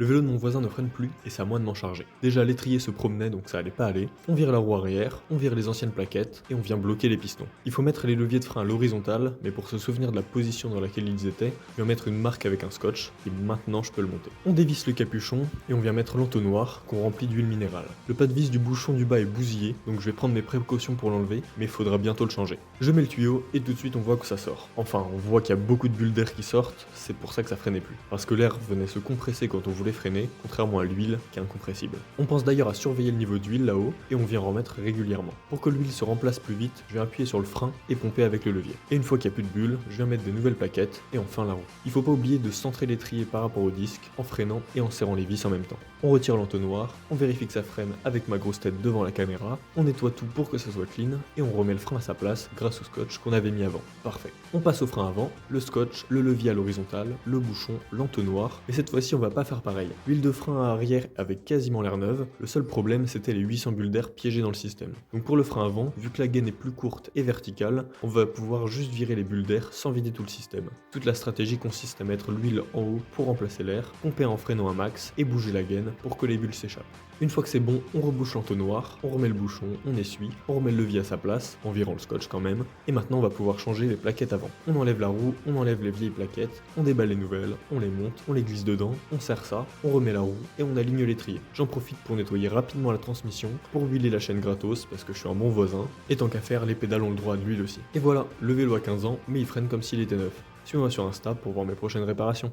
Le vélo de mon voisin ne freine plus et c'est à moi de m'en charger. Déjà l'étrier se promenait donc ça allait pas aller. On vire la roue arrière, on vire les anciennes plaquettes et on vient bloquer les pistons. Il faut mettre les leviers de frein à l'horizontale, mais pour se souvenir de la position dans laquelle ils étaient, je viens mettre une marque avec un scotch et maintenant je peux le monter. On dévisse le capuchon et on vient mettre l'entonnoir qu'on remplit d'huile minérale. Le pas de vis du bouchon du bas est bousillé donc je vais prendre mes précautions pour l'enlever, mais il faudra bientôt le changer. Je mets le tuyau et tout de suite on voit que ça sort. Enfin, on voit qu'il y a beaucoup de bulles d'air qui sortent, c'est pour ça que ça freinait plus. Parce que l'air venait se compresser quand on voulait freiner, contrairement à l'huile qui est incompressible. On pense d'ailleurs à surveiller le niveau d'huile là-haut et on vient remettre régulièrement. Pour que l'huile se remplace plus vite, je vais appuyer sur le frein et pomper avec le levier. Et une fois qu'il n'y a plus de bulles, je viens mettre de nouvelles plaquettes et enfin la roue. Il faut pas oublier de centrer l'étrier par rapport au disque en freinant et en serrant les vis en même temps. On retire l'entonnoir, on vérifie que ça freine avec ma grosse tête devant la caméra, on nettoie tout pour que ça soit clean et on remet le frein à sa place grâce au scotch qu'on avait mis avant. Parfait. On passe au frein avant, le scotch, le levier à l'horizontale, le bouchon, l'entonnoir, et cette fois-ci on va pas faire pareil. L'huile de frein à arrière avait quasiment l'air neuve, le seul problème c'était les 800 bulles d'air piégées dans le système. Donc pour le frein avant, vu que la gaine est plus courte et verticale, on va pouvoir juste virer les bulles d'air sans vider tout le système. Toute la stratégie consiste à mettre l'huile en haut pour remplacer l'air, pomper en freinant un max et bouger la gaine pour que les bulles s'échappent. Une fois que c'est bon, on rebouche l'entonnoir, on remet le bouchon, on essuie, on remet le levier à sa place, en virant le scotch quand même, et maintenant on va pouvoir changer les plaquettes avant. On enlève la roue, on enlève les vieilles plaquettes, on déballe les nouvelles, on les monte, on les glisse dedans, on serre ça, on remet la roue et on aligne l'étrier. J'en profite pour nettoyer rapidement la transmission, pour huiler la chaîne gratos parce que je suis un bon voisin, et tant qu'à faire, les pédales ont le droit à de l'huile aussi. Et voilà, le vélo a 15 ans, mais il freine comme s'il était neuf. Suis-moi sur Insta pour voir mes prochaines réparations.